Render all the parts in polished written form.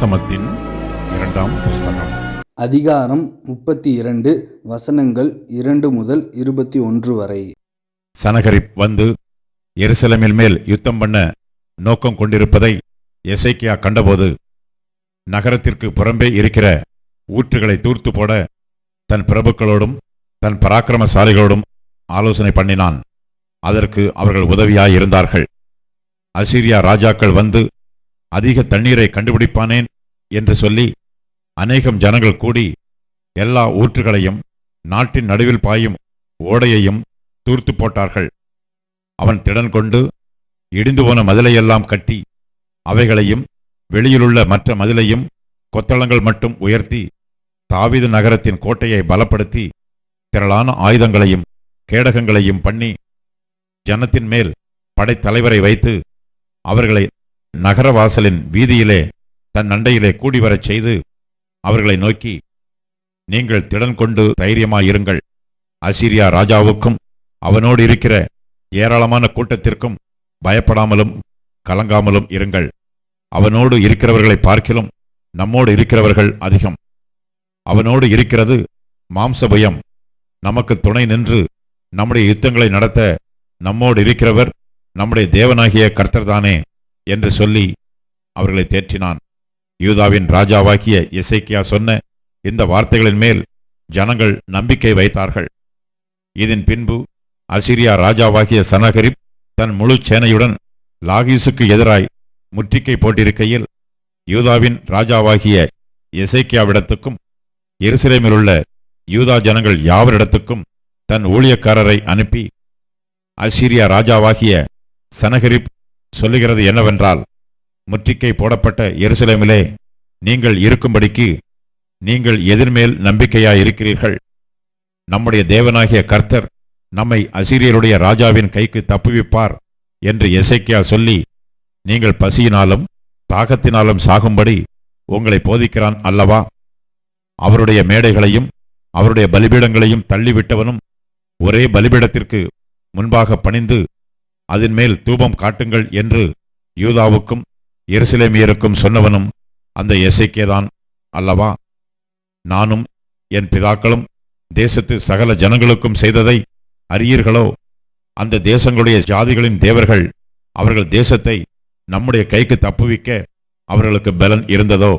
ஆகமத்தின் 2ஆம் புஸ்தகம் அதிகாரம் 32 வசனங்கள் 2 முதல் 21 வரை. சனகரிப் வந்து எருசலேமின் மேல் யுத்தம் பண்ண நோக்கம் கொண்டிருப்பதை எசேக்கியா கண்டபோது நகரத்திற்கு புறம்பே இருக்கிற ஊற்றுகளை தூர்த்து போட தன் பிரபுக்களோடும் தன் பராக்கிரமசாலிகளோடும் ஆலோசனை பண்ணினான். அதற்கு அவர்கள் உதவியாயிருந்தார்கள். அசீரியா ராஜாக்கள் வந்து அதிக தண்ணீரை கண்டுபிடிப்பானேன் என்று சொல்லி அநேகம் ஜனங்கள் கூடி எல்லா ஊற்றுகளையும் நாட்டின் நடுவில் பாயும் ஓடையையும் தூர்த்து போட்டார்கள். அவன் திடன் கொண்டு இடிந்து போன மதிலையெல்லாம் கட்டி அவைகளையும் வெளியிலுள்ள மற்ற மதிலையும் கொத்தளங்கள் மட்டும் உயர்த்தி தாவீது நகரத்தின் கோட்டையை பலப்படுத்தி திரளான ஆயுதங்களையும் கேடகங்களையும் பண்ணி ஜனத்தின் மேல் படைத்தலைவரை வைத்து அவர்களை நகரவாசலின் வீதியிலே தன் அண்டையிலே கூடிவரச் செய்து அவர்களை நோக்கி, நீங்கள் திடன் கொண்டு தைரியமாயிருங்கள். அசீரியா ராஜாவுக்கும் அவனோடு இருக்கிற ஏராளமான கூட்டத்திற்கும் பயப்படாமலும் கலங்காமலும் இருங்கள். அவனோடு இருக்கிறவர்களை பார்க்கிலும் நம்மோடு இருக்கிறவர்கள் அதிகம். அவனோடு இருக்கிறது மாம்சபயம். நமக்கு துணை நின்று நம்முடைய யுத்தங்களை நடத்த நம்மோடு இருக்கிறவர் நம்முடைய தேவனாகிய கர்த்தர்தானே என்று சொல்லி அவர்களை தேற்றினான். யூதாவின் ராஜாவாகிய எசேக்கியா சொன்ன இந்த வார்த்தைகளின் மேல் ஜனங்கள் நம்பிக்கை வைத்தார்கள். இதன் பின்பு அசீரியா ராஜாவாகிய சனகரிப் தன் முழு சேனையுடன் லாகீசுக்கு எதிராய் முற்றுகை போட்டிருக்கையில் யூதாவின் ராஜாவாகிய எசேக்கியாவிடத்துக்கும் எருசலேமிலுள்ள யூதா ஜனங்கள் யாவரிடத்துக்கும் தன் ஊழியக்காரரை அனுப்பி, அசீரியா ராஜாவாகிய சனகரிப் சொல்லுகிறது என்னவென்றால், முற்றுகை போடப்பட்ட எருசலேமிலே நீங்கள் இருக்கும்படிக்கு நீங்கள் எதிர்மேல் நம்பிக்கையாயிருக்கிறீர்கள். நம்முடைய தேவனாகிய கர்த்தர் நம்மை அசீரியருடைய ராஜாவின் கைக்கு தப்புவிப்பார் என்று எசேக்கியா சொல்லி, நீங்கள் பசியினாலும் தாகத்தினாலும் சாகும்படி உங்களை போதிக்கிறான் அல்லவா? அவருடைய மேடைகளையும் அவருடைய பலிபீடங்களையும் தள்ளிவிட்டவனும் ஒரே பலிபீடத்திற்கு முன்பாக பணிந்து அதன் மேல் தூபம் காட்டுங்கள் என்று யூதாவுக்கும் எருசலேமியருக்கும் சொன்னவனும் அந்த எசேக்கியாதான் அல்லவா? நானும் என் பிதாக்களும் தேசத்து சகல ஜனங்களுக்கும் செய்ததை அறியீர்களோ? அந்த தேசங்களுடைய ஜாதிகளின் தேவர்கள் அவர்கள் தேசத்தை நம்முடைய கைக்கு தப்புவிக்க அவர்களுக்கு பலன் இருந்ததோ?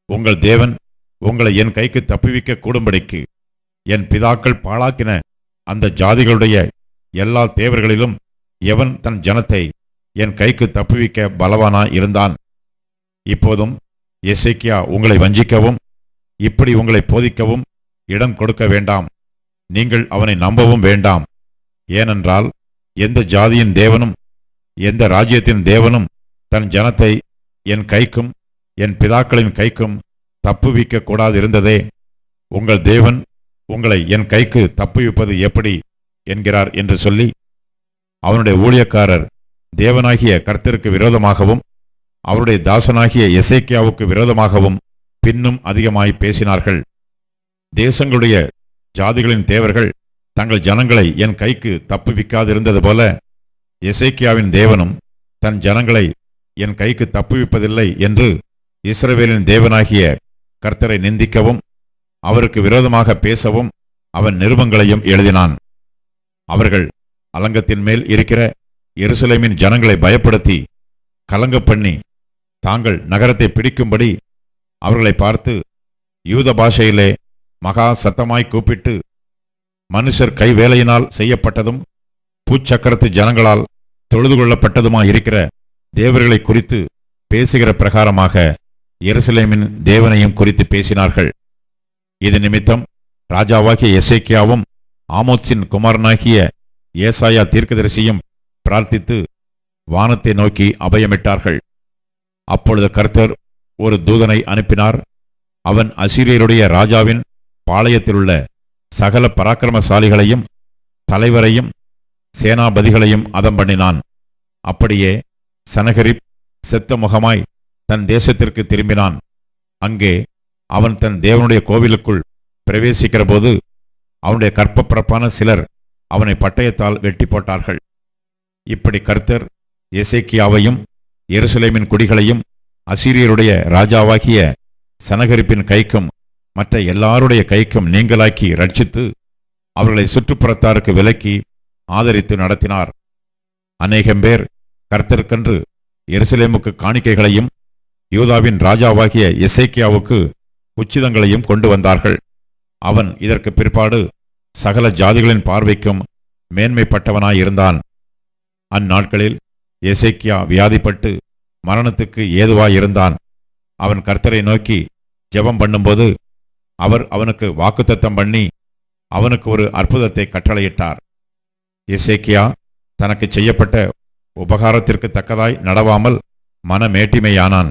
உங்கள் தேவன் உங்களை என் கைக்கு தப்புவிக்க கூடும்படிக்கு என் பிதாக்கள் பாழாக்கின அந்த ஜாதிகளுடைய எல்லா தேவர்களிலும் எவன் தன் ஜனத்தை என் கைக்கு தப்புவிக்க பலவானாய் இருந்தான்? இப்போதும் எசேக்கியா உங்களை வஞ்சிக்கவும் இப்படி உங்களை போதிக்கவும் இடம் கொடுக்க வேண்டாம். நீங்கள் அவனை நம்பவும் வேண்டாம். ஏனென்றால் எந்த ஜாதியின் தேவனும் எந்த ராஜ்யத்தின் தேவனும் தன் ஜனத்தை என் கைக்கும் என் பிதாக்களின் கைக்கும் தப்புவிக்க கூடாதிருந்ததே. உங்கள் தேவன் உங்களை என் கைக்கு தப்புவிப்பது எப்படி என்கிறார் என்று சொல்லி அவனுடைய ஊழியக்காரர் தேவனாகிய கர்த்தருக்கு விரோதமாகவும் அவருடைய தாசனாகிய எசேக்கியாவுக்கு விரோதமாகவும் பின்னும் அதிகமாய் பேசினார்கள். தேசங்களுடைய ஜாதிகளின் தேவர்கள் தங்கள் ஜனங்களை என் கைக்கு தப்புவிக்காதிருந்தது போல எசேக்கியாவின் தேவனும் தன் ஜனங்களை என் கைக்கு தப்புவிப்பதில்லை என்று இஸ்ரவேலின் தேவனாகிய கர்த்தரை நிந்திக்கவும் அவருக்கு விரோதமாக பேசவும் அவன் நிருபங்களையும் எழுதினான். அவர்கள் அலங்கத்தின் மேல் இருக்கிற எருசலேமின் ஜனங்களை பயப்படுத்தி கலங்க பண்ணி தாங்கள் நகரத்தை பிடிக்கும்படி அவர்களை பார்த்து யூத பாஷையிலே மகா சத்தமாய் கூப்பிட்டு, மனுஷர் கைவேலையினால் செய்யப்பட்டதும் பூச்சக்கரத்து ஜனங்களால் தொழுது கொள்ளப்பட்டதுமாயிருக்கிற தேவர்களை குறித்து பேசுகிற பிரகாரமாக எருசலேமின் தேவனையும் குறித்து பேசினார்கள். இது நிமித்தம் ராஜாவாகிய எசேக்கியாவும் ஆமோத்சின் குமாரனாகிய ஏசாயா தீர்க்கதரிசியும் பிரார்த்தித்து வானத்தை நோக்கி அபயமிட்டார்கள். அப்பொழுது கர்த்தர் ஒரு தூதனை அனுப்பினார். அவன் அசீரியருடைய ராஜாவின் பாளையத்திலுள்ள சகல பராக்கிரமசாலிகளையும் தலைவரையும் சேனாபதிகளையும் அதம் பண்ணினான். அப்படியே சனகரிப் செத்த முகமாய் தன் தேசத்திற்கு திரும்பினான். அங்கே அவன் தன் தேவனுடைய கோவிலுக்குள் பிரவேசிக்கிற போது அவனுடைய கற்பப்பிறப்பான சிலர் அவனை பட்டயத்தால் வெட்டி போட்டார்கள். இப்படி கர்த்தர் எசேக்கியாவையும் எருசலேமின் குடிகளையும் அசீரியருடைய ராஜாவாகிய சனகரிப்பின் கைக்கும் மற்ற எல்லாருடைய கைக்கும் நீங்களாக்கி ரட்சித்து அவர்களை சுற்றுப்புறத்தாருக்கு விலக்கி ஆதரித்து நடத்தினார். அநேகம் பேர் கர்த்தருக்கென்று எருசலேமுக்கு காணிக்கைகளையும் யூதாவின் ராஜாவாகிய எசேக்கியாவுக்கு உச்சிதங்களையும் கொண்டு வந்தார்கள். அவன் இதற்கு பிற்பாடு சகல ஜாதிகளின் பார்வைக்கும் மேன்மைப்பட்டவனாயிருந்தான். அந்நாட்களில் எசேக்கியா வியாதிப்பட்டு மரணத்துக்கு ஏதுவாயிருந்தான். அவன் கர்த்தரை நோக்கி ஜெபம் பண்ணும்போது அவர் அவனுக்கு வாக்குத்தத்தம் பண்ணி அவனுக்கு ஒரு அற்புதத்தை கட்டளையிட்டார். எசேக்கியா தனக்கு செய்யப்பட்ட உபகாரத்திற்கு தக்கதாய் நடவாமல் மனமேட்டிமையானான்.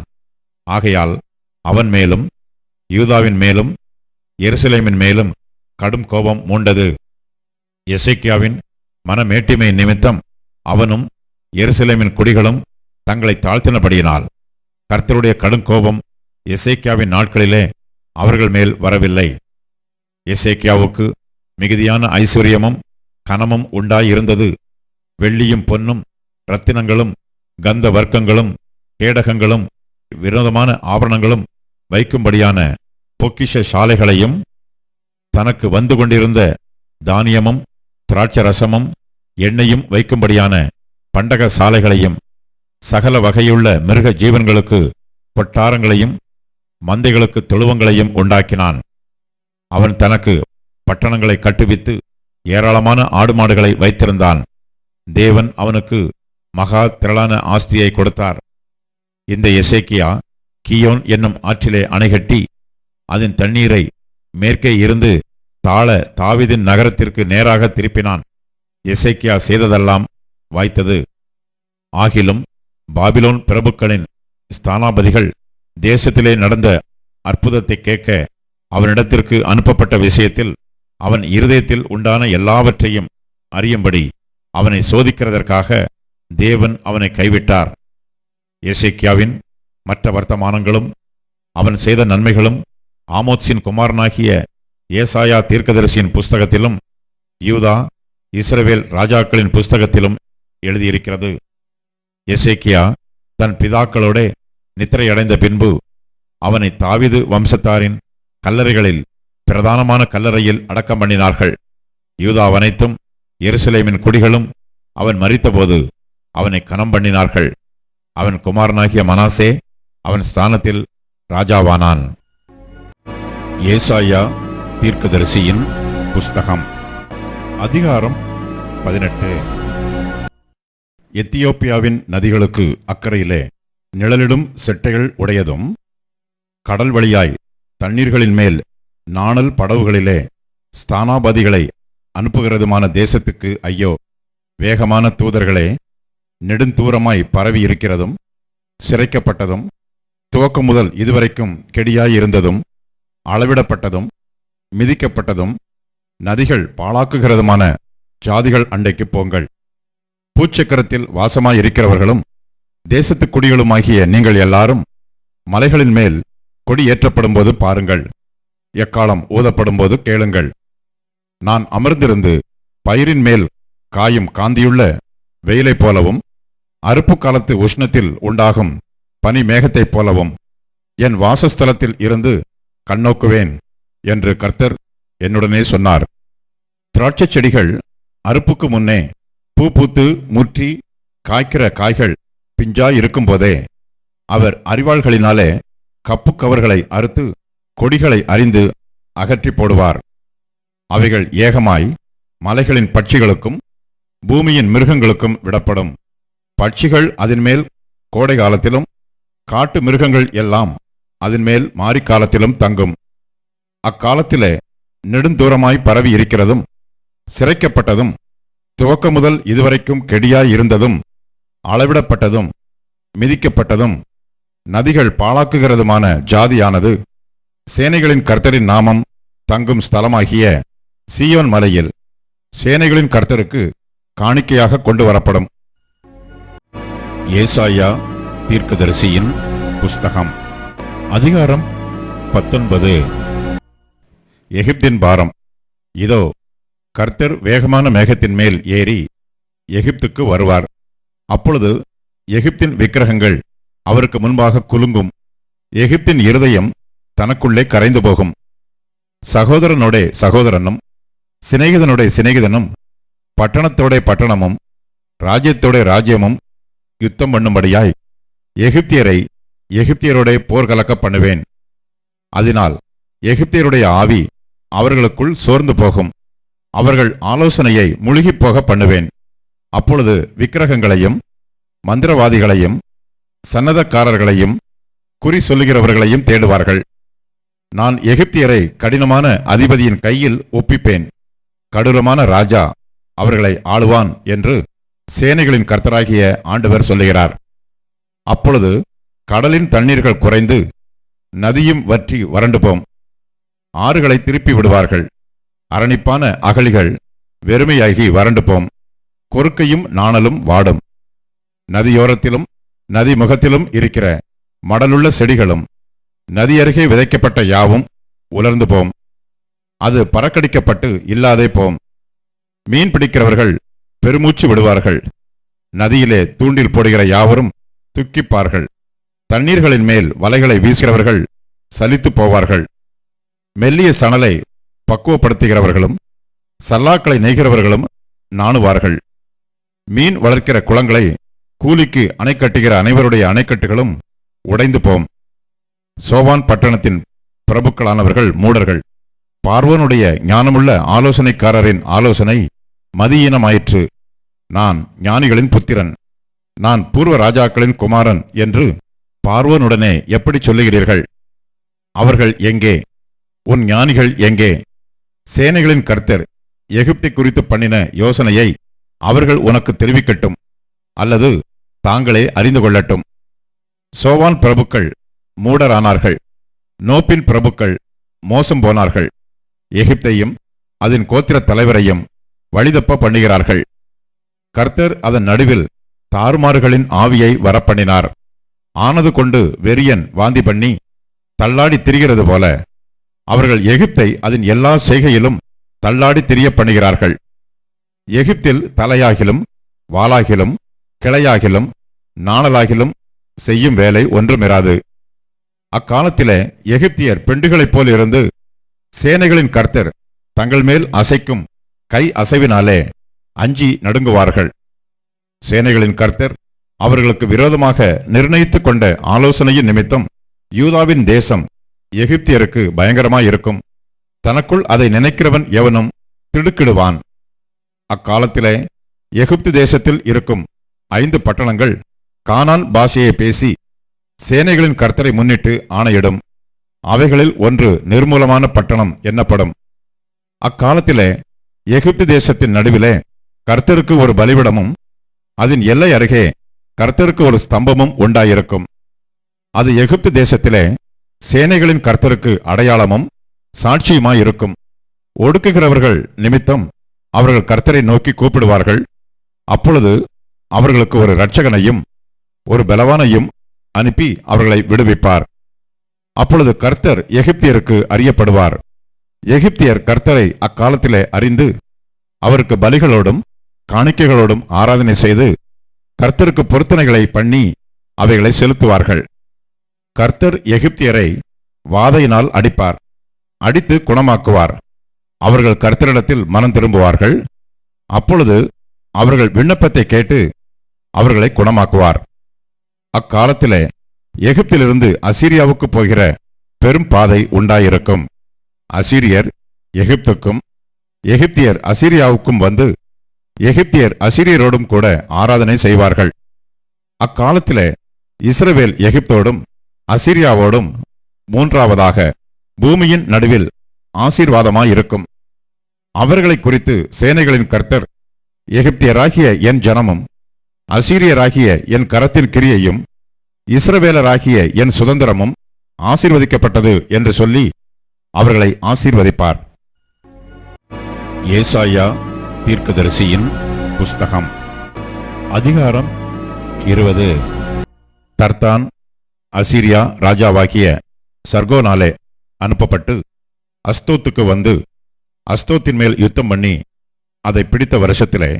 ஆகையால் அவன் மேலும் யூதாவின் மேலும் எருசலேமின் மேலும் கடும் கோபம் மூண்டது. எசேக்கியாவின் மனமேட்டிமை நிமித்தம் அவனும் எருசலேமின் குடிகளும் தங்களை தாழ்த்தினபடியினால் கர்த்தருடைய கடும் கோபம் எசேக்கியாவின் நாட்களிலே அவர்கள் மேல் வரவில்லை. எசேக்கியாவுக்கு மிகுதியான ஐஸ்வர்யமும் கனமும் உண்டாயிருந்தது. வெள்ளியும் பொன்னும் இரத்தினங்களும் கந்த வர்க்கங்களும் கேடகங்களும் வினோதமான ஆபரணங்களும் வைக்கும்படியான பொக்கிஷ சாலைகளையும் தனக்கு வந்து கொண்டிருந்த தானியமும் திராட்சரசமும் எண்ணெயும் வைக்கும்படியான பண்டக சாலைகளையும் சகல வகையுள்ள மிருக ஜீவன்களுக்கு கொட்டாரங்களையும் மந்தைகளுக்கு தொழுவங்களையும் உண்டாக்கினான். அவன் தனக்கு பட்டணங்களை கட்டுவித்து ஏராளமான ஆடு மாடுகளை வைத்திருந்தான். தேவன் அவனுக்கு மகா திரளான ஆஸ்தியை கொடுத்தார். இந்த எசேக்கியா கியோன் என்னும் ஆற்றிலே அணைகட்டி அதன் தண்ணீரை மேற்கே இருந்து தாழ தாவீதின் நகரத்திற்கு நேராக திருப்பினான். எசேக்கியா செய்ததெல்லாம் வாய்த்தது. ஆகிலும் பாபிலோன் பிரபுக்களின் ஸ்தானாபதிகள் தேசத்திலே நடந்த அற்புதத்தை கேட்க அவனிடத்திற்கு அனுப்பப்பட்ட விஷயத்தில் அவன் இருதயத்தில் உண்டான எல்லாவற்றையும் அறியும்படி அவனை சோதிக்கிறதற்காக தேவன் அவனை கைவிட்டார். எசேக்கியாவின் மற்ற வர்த்தமானங்களும் அவன் செய்த நன்மைகளும் ஆமோத்சின் குமாரனாகிய ஏசாயா தீர்க்கதரிசியின் புஸ்தகத்திலும் யூதா இஸ்ரவேல் ராஜாக்களின் புஸ்தகத்திலும் எழுதியிருக்கிறது. எசேக்கியா தன் பிதாக்களோட நித்திரையடைந்த பின்பு அவனை தாவீது வம்சத்தாரின் கல்லறைகளில் பிரதானமான கல்லறையில் அடக்கம் பண்ணினார்கள். யூதாவனைத்தும் எருசலேமின் குடிகளும் அவன் மரித்தபோது அவனை கனம் பண்ணினார்கள். அவன் குமாரனாகிய மனாசே அவன் ஸ்தானத்தில் ராஜாவானான். ஏசாயா தீர்க்கதரிசியின் புஸ்தகம் அதிகாரம் 18. எத்தியோப்பியாவின் நதிகளுக்கு அக்கறையிலே நிழலிடும் செட்டைகள் உடையதும் கடல் வழியாய் தண்ணீர்களின் மேல் நாணல் படவுகளிலே ஸ்தானாபதிகளை அனுப்புகிறதுமான தேசத்துக்கு ஐயோ! வேகமான தூதர்களே, நெடுந்தூரமாய் பரவி இருக்கிறதும் சிறைக்கப்பட்டதும் துவக்கம் முதல் இதுவரைக்கும் கெடியாயிருந்ததும் அளவிடப்பட்டதும் மிதிக்கப்பட்டதும் நதிகள் பாழாக்குகிறதுமான ஜாதிகள் அண்டைக்கு போங்கள். பூச்சக்கரத்தில் வாசமாயிருக்கிறவர்களும் தேசத்து குடிகளுமாகிய நீங்கள் எல்லாரும் மலைகளின் மேல் கொடி ஏற்றப்படும்போது பாருங்கள், எக்காலம் ஊதப்படும்போது கேளுங்கள். நான் அமர்ந்திருந்து பயிரின் மேல் காயும் காந்தியுள்ள வெயிலைப் போலவும் அறுப்பு காலத்து உஷ்ணத்தில் உண்டாகும் பனி மேகத்தைப் போலவும் என் வாசஸ்தலத்தில் இருந்து கண்ணோக்குவேன் என்று கர்த்தர் என்னுடனே சொன்னார். திராட்சைச் செடிகள் அறுப்புக்கு முன்னே பூ பூத்து முற்றி காய்க்கிற காய்கள் பிஞ்சாயிருக்கும்போதே அவர் அரிவாள்களினாலே கப்பு கவர்களை அறுத்து கொடிகளை அரிந்து அகற்றி போடுவார். அவைகள் ஏகமாய் மலைகளின் பட்சிகளுக்கும் பூமியின் மிருகங்களுக்கும் விடப்படும். பட்சிகள் அதன்மேல் கோடை காலத்திலும் காட்டு மிருகங்கள் எல்லாம் அதன்மேல் மாரிக்காலத்திலும் தங்கும். அக்காலத்திலே நெடுந்தூரமாய் பரவி இருக்கிறதும் சிறைக்கப்பட்டதும் துவக்க முதல் இதுவரைக்கும் கெடியாயிருந்ததும் அளவிடப்பட்டதும் மிதிக்கப்பட்டதும் நதிகள் பாழாக்குகிறதுமான ஜாதியானது சேனைகளின் கர்த்தரின் நாமம் தங்கும் ஸ்தலமாகிய சீயோன் மலையில் சேனைகளின் கர்த்தருக்கு காணிக்கையாக கொண்டு வரப்படும். ஏசாயா தீர்க்கதரிசியின் புஸ்தகம் அதிகாரம் 19. எகிப்தின் பாரம். இதோ, கர்த்தர் வேகமான மேகத்தின் மேல் ஏறி எகிப்துக்கு வருவார். அப்பொழுது எகிப்தின் விக்கிரகங்கள் அவருக்கு முன்பாக குலுங்கும். எகிப்தின் இருதயம் தனக்குள்ளே கரைந்து போகும். சகோதரனோட சகோதரனும் சிநேகிதனோட சிநேகிதனும் பட்டணத்தோட பட்டணமும் ராஜ்யத்தோட ராஜ்யமும் யுத்தம் பண்ணும்படியாய் எகிப்தியரை எகிப்தியரோட போர்கலக்க பண்ணுவேன். அதனால் எகிப்தியருடைய ஆவி அவர்களுக்குள் சோர்ந்து போகும். அவர்கள் ஆலோசனையை முழுகிப் போக பண்ணுவேன். அப்பொழுது விக்கிரகங்களையும் மந்திரவாதிகளையும் சன்னதக்காரர்களையும் குறி சொல்லுகிறவர்களையும் தேடுவார்கள். நான் எகிப்தியரை கடினமான அதிபதியின் கையில் ஒப்பிப்பேன். கடூரமான ராஜா அவர்களை ஆளுவான் என்று சேனைகளின் கர்த்தராகிய ஆண்டவர் சொல்லுகிறார். அப்பொழுது கடலின் தண்ணீர்கள் குறைந்து நதியும் வற்றி வறண்டு போம். ஆறுகளை திருப்பி விடுவார்கள். அரணிப்பான அகழிகள் வெறுமையாகி வறண்டு போம். கொறுக்கையும் நாணலும் வாடும். நதியோரத்திலும் நதி முகத்திலும் இருக்கிற மடலுள்ள செடிகளும் நதி அருகே விதைக்கப்பட்ட யாவும் உலர்ந்து போம். அது பறக்கடிக்கப்பட்டு இல்லாதே போம். மீன் பிடிக்கிறவர்கள் பெருமூச்சு விடுவார்கள். நதியிலே தூண்டில் போடுகிற யாவரும் துக்கிப்பார்கள். தண்ணீர்களின் மேல் வலைகளை வீசுகிறவர்கள் சலித்து போவார்கள். மெல்லிய சணலை பக்குவப்படுத்துகிறவர்களும் சல்லாக்களை நெய்கிறவர்களும் நாணுவார்கள். மீன் வளர்க்கிற குளங்களை கூலிக்கு அணை கட்டுகிற அனைவருடைய அணைக்கட்டுகளும் உடைந்து போம். சோவான் பட்டணத்தின் பிரபுக்களானவர்கள் மூடர்கள். பார்வோனுடைய ஞானமுள்ள ஆலோசனைக்காரரின் ஆலோசனை மதியீனமாயிற்று. நான் ஞானிகளின் புத்திரன், நான் பூர்வ ராஜாக்களின் குமாரன் என்று பார்வோனுடனே எப்படி சொல்லுகிறீர்கள்? அவர்கள் எங்கே? உன் ஞானிகள் எங்கே? சேனைகளின் கர்த்தர் எகிப்தை குறித்து பண்ணின யோசனையை அவர்கள் உனக்கு தெரிவிக்கட்டும், அல்லது தாங்களே அறிந்து கொள்ளட்டும். சோவான் பிரபுக்கள் மூடரானார்கள். நோப்பின் பிரபுக்கள் மோசம் போனார்கள். எகிப்தையும் அதன் கோத்திர தலைவரையும் வழிதப்ப பண்ணுகிறார்கள். கர்த்தர் அதன் நடுவில் தாறுமாறுகளின் ஆவியை வரப்பண்ணினார். ஆனது கொண்டு வெறியன் வாந்தி பண்ணி தள்ளாடி திரிகிறது போல அவர்கள் எகிப்தை அதன் எல்லா செய்கையிலும் தள்ளாடி திரிய பண்ணுகிறார்கள். எகிப்தில் தலையாகிலும் வாளாகிலும் கிளையாகிலும் நாணலாகிலும் செய்யும் வேலை ஒன்றுமிராது. அக்காலத்திலே எகிப்தியர் பெண்டுகளைப் போல் இருந்து சேனைகளின் கர்த்தர் தங்கள் மேல் அசைக்கும் கை அசைவினாலே அஞ்சி நடுங்குவார்கள். சேனைகளின் கர்த்தர் அவர்களுக்கு விரோதமாக நிர்ணயித்துக் கொண்ட ஆலோசனையின் நிமித்தம் யூதாவின் தேசம் எகிப்தியருக்கு பயங்கரமாயிருக்கும். தனக்குள் அதை நினைக்கிறவன் எவனும் திடுக்கிடுவான். அக்காலத்திலே எகிப்து தேசத்தில் இருக்கும் 5 பட்டணங்கள் கானான் பாஷையை பேசி சேனைகளின் கர்த்தரை முன்னிட்டு ஆணையிடும். அவைகளில் ஒன்று நிர்மூலமான பட்டணம் என்னப்படும். அக்காலத்திலே எகிப்து தேசத்தின் நடுவிலே கர்த்தருக்கு ஒரு பலிபிடமும் அதன் எல்லை அருகே கர்த்தருக்கு ஒரு ஸ்தம்பமும் உண்டாயிருக்கும். அது எகிப்து தேசத்திலே சேனைகளின் கர்த்தருக்கு அடையாளமும் சாட்சியுமாயிருக்கும். ஒடுக்குகிறவர்கள் நிமித்தம் அவர்கள் கர்த்தரை நோக்கி கூப்பிடுவார்கள். அப்பொழுது அவர்களுக்கு ஒரு இரட்சகனையும் ஒரு பலவானையும் அனுப்பி அவர்களை விடுவிப்பார். அப்பொழுது கர்த்தர் எகிப்தியருக்கு அறியப்படுவார். எகிப்தியர் கர்த்தரை அக்காலத்திலே அறிந்து அவருக்கு பலிகளோடும் காணிக்கைகளோடும் ஆராதனை செய்து கர்த்தருக்கு பொருத்தனைகளை பண்ணி அவைகளை செலுத்துவார்கள். கர்த்தர் எகிப்தியரை வாதையினால் அடிப்பார், அடித்து குணமாக்குவார். அவர்கள் கர்த்தரிடத்தில் மனம் திரும்புவார்கள். அப்பொழுது அவர்கள் விண்ணப்பத்தை கேட்டு அவர்களை குணமாக்குவார். அக்காலத்திலே எகிப்திலிருந்து அசீரியாவுக்கு போகிற பெரும் பாதை உண்டாயிருக்கும். அசீரியர் எகிப்துக்கும் எகிப்தியர் அசீரியாவுக்கும் வந்து எகிப்தியர் அசீரியரோடும் கூட ஆராதனை செய்வார்கள். அக்காலத்திலே இஸ்ரவேல் எகிப்தோடும் அசீரியாவோடும் மூன்றாவதாக பூமியின் நடுவில் ஆசீர்வாதமாயிருக்கும். அவர்களை குறித்து சேனைகளின் கர்த்தர் எகிப்தியராகிய என் ஜனமும் அசீரியராகிய என் கரத்தின் கிரியையும் இஸ்ரவேலராகிய என் சுதந்திரமும் ஆசீர்வதிக்கப்பட்டது என்று சொல்லி அவர்களை ஆசீர்வதிப்பார். ஏசாயா தீர்க்கதரிசியின் புஸ்தகம் அதிகாரம் 20. தர்தான் அசீரியா ராஜாவாகிய சர்கோனாலே அனுப்பப்பட்டு அஸ்தோத்துக்கு வந்து அஸ்தோத்தின் மேல் யுத்தம் பண்ணி அதை பிடித்த வருஷத்திலே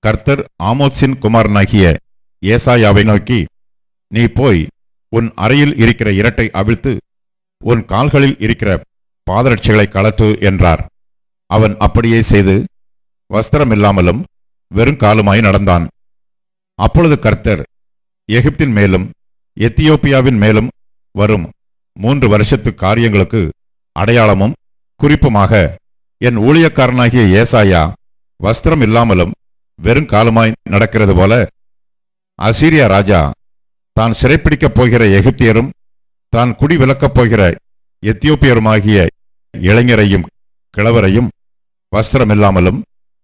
கர்த்தர் ஆமோத்சின் குமாரனாகிய ஏசாயாவை நோக்கி, நீ போய் உன் அறையில் இருக்கிற இரட்டை அவிழ்த்து உன் கால்களில் இருக்கிற பாதரட்சைகளை கழற்று என்றார். அவன் அப்படியே செய்து வஸ்திரமில்லாமலும் வெறுங்காலுமாய் நடந்தான். அப்பொழுது கர்த்தர் எகிப்தின் மேலும் எத்தியோப்பியாவின் மேலும் வரும் 3 வருஷத்து காரியங்களுக்கு அடையாளமும் குறிப்புமாக என் ஊழியக்காரனாகிய ஏசாயா வஸ்திரம் இல்லாமலும் வெறுங்காலுமாய் நடக்கிறது போல அசீரியா ராஜா தான் சிறைப்பிடிக்கப் போகிற எகிப்தியரும் தான் குடிவிலக்கப் போகிற எத்தியோப்பியருமாகிய இளைஞரையும் கிழவரையும் வஸ்திரமில்லாமலும்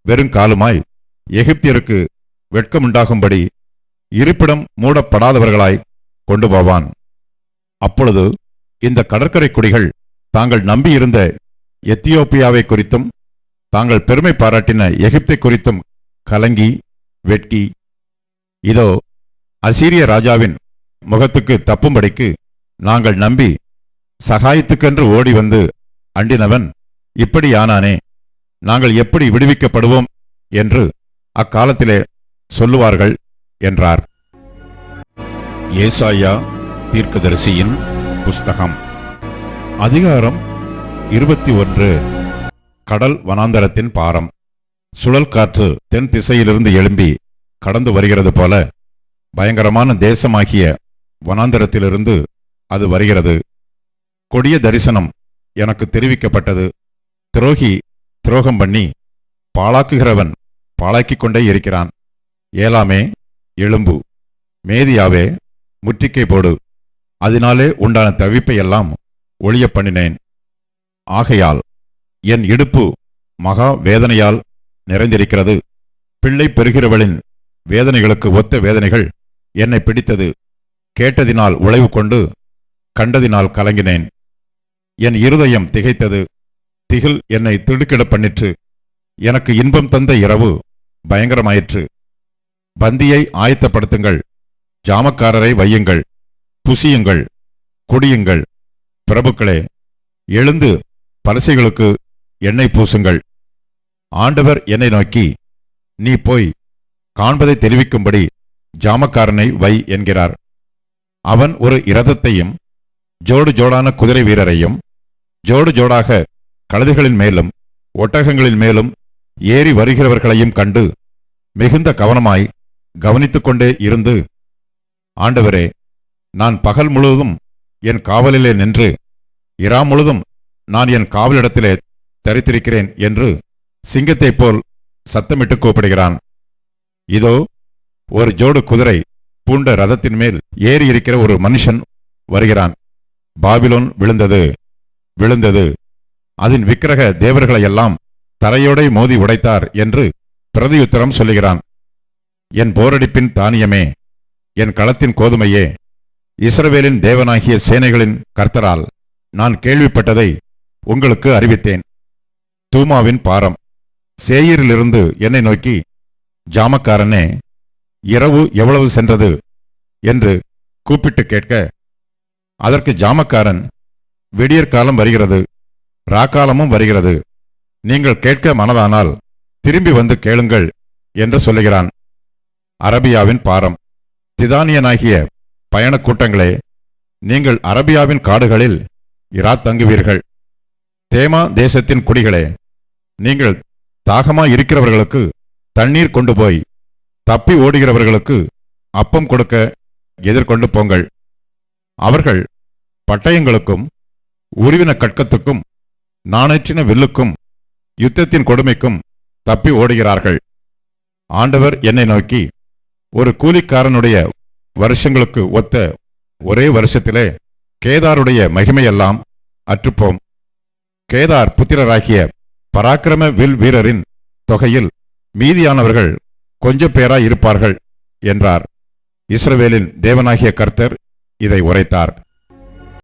வெறுங்காலுமாய் எகிப்தியருக்கு வெட்கமுண்டாகும்படி இருப்பிடம் மூடப்படாதவர்களாய் கொண்டு போவான். அப்பொழுது இந்த கடற்கரை குடிகள் தாங்கள் நம்பியிருந்த எத்தியோப்பியாவை குறித்தும் தாங்கள் பெருமை பாராட்டின எகிப்தை குறித்தும் கலங்கி வெட்கி, இதோ அசீரிய ராஜாவின் முகத்துக்கு தப்பும்படிக்கு நாங்கள் நம்பி சகாயத்துக்கென்று ஓடி வந்து அண்டினவன் இப்படியானானே, நாங்கள் எப்படி விடுவிக்கப்படுவோம் என்று அக்காலத்திலே சொல்லுவார்கள் என்றார். ஏசாயா தீர்க்கதரிசியின் புஸ்தகம் அதிகாரம் 21. கடல் வனாந்தரத்தின் பாரம். சுழல் காற்று தென் திசையிலிருந்து எழும்பி கடந்து வருகிறது போல பயங்கரமான தேசமாகிய வனாந்தரத்திலிருந்து அது வருகிறது. கொடிய தரிசனம் எனக்கு தெரிவிக்கப்பட்டது. துரோகி துரோகம் பண்ணி பாழாக்குகிறவன் பாழாக்கிக் கொண்டே இருக்கிறான். ஏலாமே எழும்பு, மேதியாவே முற்றிக்கை போடு, அதனாலே உண்டான தவிப்பையெல்லாம் ஒழிய பண்ணினேன். ஆகையால் என் இடுப்பு மகா வேதனையால் நிறைந்திருக்கிறது. பிள்ளை பெறுகிறவளின் வேதனைகளுக்கு ஒத்த வேதனைகள் என்னை பிடித்தது. கேட்டதினால் உழைவு கொண்டு கண்டதினால் கலங்கினேன். என் இருதயம் திகைத்தது. திகில் என்னை திடுக்கிட பண்ணிற்று. எனக்கு இன்பம் தந்த இரவு பயங்கரமாயிற்று. பந்தியை ஆயத்தப்படுத்துங்கள், ஜாமக்காரரை வையுங்கள், புசியுங்கள், குடியுங்கள். பிரபுக்களே, எழுந்து பரிசைகளுக்கு எண்ணெய் பூசுங்கள். ஆண்டவர் என்னை நோக்கி, நீ போய் காண்பதை தெரிவிக்கும்படி ஜாமக்காரனை வை என்கிறார். அவன் ஒரு இரதத்தையும் ஜோடு ஜோடான குதிரை வீரரையும் ஜோடு ஜோடாக கழுதைகளின் மேலும் ஒட்டகங்களின் மேலும் ஏறி வருகிறவர்களையும் கண்டு மிகுந்த கவனமாய் கவனித்துக் கொண்டே இருந்து, ஆண்டவரே, நான் பகல் முழுவதும் என் காவலிலே நின்று இரா முழுதும் நான் என் காவலிடத்திலே தரித்திருக்கிறேன் என்று சிங்கத்தைப் போல் சத்தமிட்டு கூப்பிடுகிறான். இதோ ஒரு ஜோடு குதிரை பூண்ட ரதத்தின் மேல் ஏறி இருக்கிற ஒரு மனுஷன் வருகிறான். பாபிலோன் விழுந்தது, விழுந்தது, அதன் விக்கிரக தேவர்களையெல்லாம் தரையோடை மோதி உடைத்தார் என்று பிரதியுத்தரம் சொல்லுகிறான். என் போரடிப்பின் தானியமே, என் களத்தின் கோதுமையே, இஸ்ரவேலின் தேவனாகிய சேனைகளின் கர்த்தரால் நான் கேள்விப்பட்டதை உங்களுக்கு அறிவித்தேன். தூமாவின் பாரம். சேயீரிலிருந்து என்னை நோக்கி, ஜாமக்காரனே, இரவு எவ்வளவு சென்றது என்று கூப்பிட்டு கேட்க, அதற்கு ஜாமக்காரன், விடியற்காலம் வருகிறது, ராக்காலமும் வருகிறது, நீங்கள் கேட்க மனதானால் திரும்பி வந்து கேளுங்கள் என்று சொல்லுகிறான். அரபியாவின் பாரம். திதானியனாகிய பயணக் கூட்டங்களே, நீங்கள் அரபியாவின் காடுகளில் இராத்தங்குவீர்கள். தேமா தேசத்தின் குடிகளே, நீங்கள் தாகமாயிருக்கிறவர்களுக்கு தண்ணீர் கொண்டு போய் தப்பி ஓடுகிறவர்களுக்கு அப்பம் கொடுக்க எதிர்கொண்டு போங்கள். அவர்கள் பட்டயங்களுக்கும் உருவின கட்கத்துக்கும் நாணேற்றின வில்லுக்கும் யுத்தத்தின் கொடுமைக்கும் தப்பி ஓடுகிறார்கள். ஆண்டவர் என்னை நோக்கி, ஒரு கூலிக்காரனுடைய வருஷங்களுக்கு ஒத்த ஒரே வருஷத்திலே கேதாருடைய மகிமையெல்லாம் அற்றுப்போம். கேதார் புத்திரராகிய பராக்கிரம வில் வீரரின் தொகையில் மீதியானவர்கள் கொஞ்சம் பேராயிருப்பார்கள் என்றார். இஸ்ரவேலின் தேவனாகிய கர்த்தர் இதை உரைத்தார்.